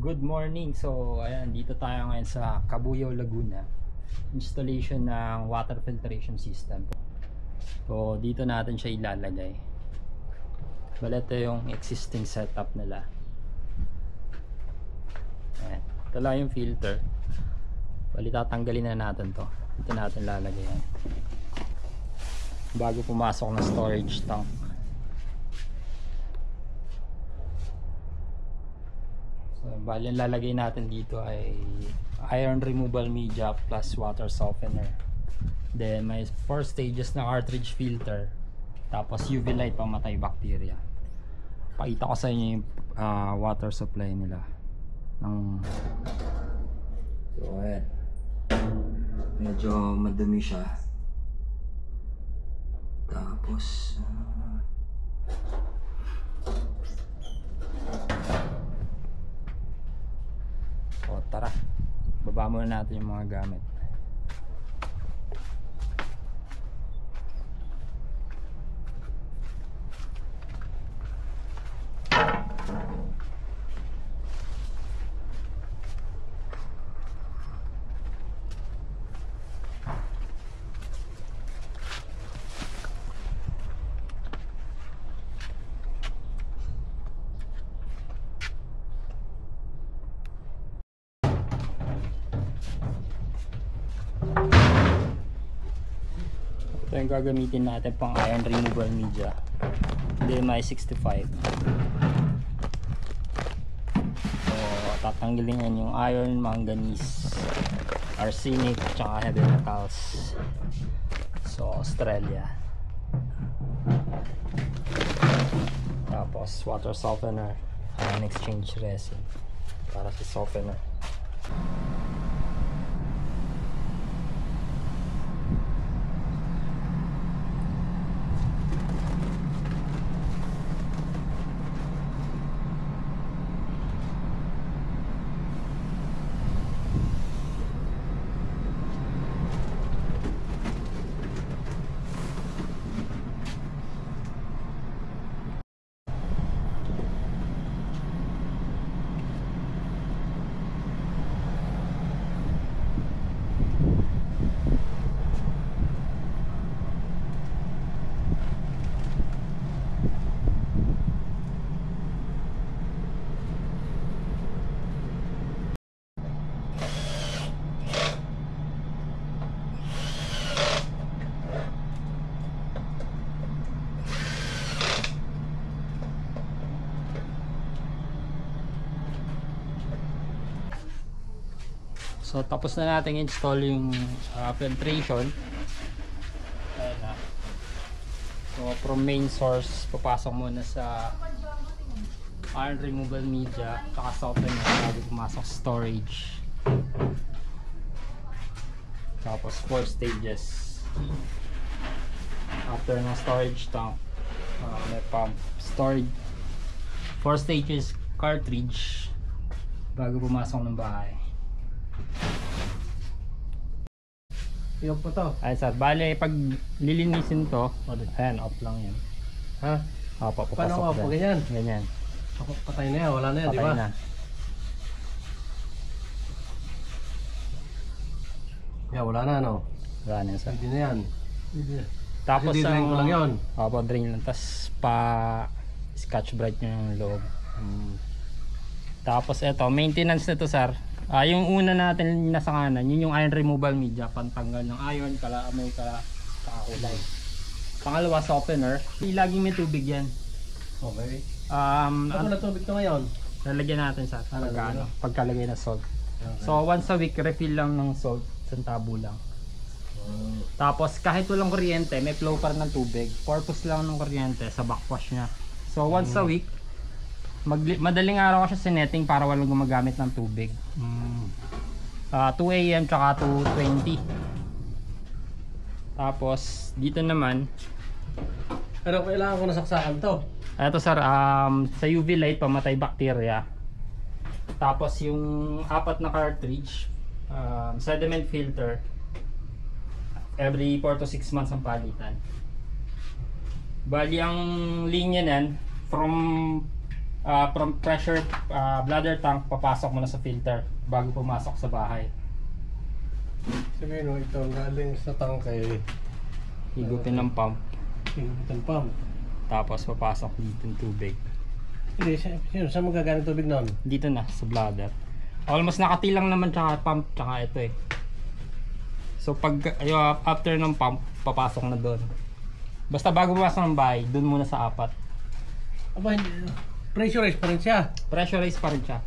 Good morning. So, ayan, dito tayo ngayon sa Cabuyao, Laguna. Installation ng water filtration system. So, dito natin siya ilalagay. Bale, ito yung existing setup nila. Ayan. Ito lang yung filter. Bali, tatanggalin na natin to. Dito natin lalagay yan. Bago pumasok na storage tank. So, bali ang lalagay natin dito ay iron removal media plus water softener. Then may 4 stages na cartridge filter. Tapos UV light pamatay bacteria. Pakita ko sa inyo yung water supply nila. So ayan. Medyo madumi siya. Tapos tara, baba muna natin yung mga gamit. Ito yung gagamitin natin pang iron removal media, DMI 65. So tatanggalin yan yung iron, manganese, arsenic, tsaka heavy metals. So Australia. Tapos water softener, ion exchange resin para sa softener. So tapos na natin install yung filtration. Ayan na. So from main source, papasok muna sa iron removal media, saka softener bago pumasok storage. Tapos 4 stages. After ng storage tank, may pump, storage, 4 stages cartridge bago pumasok ng bahay. Yung po to. Ay sir, bale pag lilinisin to, ayan, off lang yan. Ha? Opo, Paano papasok nga po? dyan. Ganyan? Ganyan. Patay na yan. Wala na yan, di Patay ba? na. Yeah, wala na, no? Wala na yan sir. Hindi na yan. Hindi. Tapos Kasi drain ko lang yun. Opo, drain lang. Tapos pa scotch brite nyo yung loob. Tapos eto, maintenance na to sir. Yung una natin nasa kanan, yun yung iron removal media, pantanggal ng iron, may kakakulay. Pangalawa, softener. Laging may tubig yan. Okay. Ano na tubig to ngayon? lalagyan natin sa Lalagyan. pagkalagay ng salt. Okay. So once a week, refill lang ng salt, tabo lang. Tapos kahit walang kuryente, may flow pa rin ng tubig. Purpose lang ng kuryente sa backwash niya. So once a week, madaling araw ko siya sinetting para walang gumagamit ng tubig. 2 AM tsaka 2:20. Tapos dito naman, Pero kailangan ko nasaksakan to. ito sir, sa UV light pamatay bacteria. Tapos yung 4 na cartridge, sediment filter, every 4 to 6 months ang palitan. Bali ang linya nan from From pressure bladder tank, papasok mo na sa filter bago pumasok sa bahay. Sabihin mo, ito galing sa tangkay. Higutin ng pump, Itong pump. tapos papasok dito yung tubig. Hindi, saan mo gagaling tubig noon? Dito na, sa bladder. Almost nakatilang naman tsaka pump, tsaka ito eh. So pag after ng pump, papasok na doon. Basta bago pumasok ng bahay, doon muna sa 4. Aba, pressurized pa rin siya. Pressurize pa rin siya.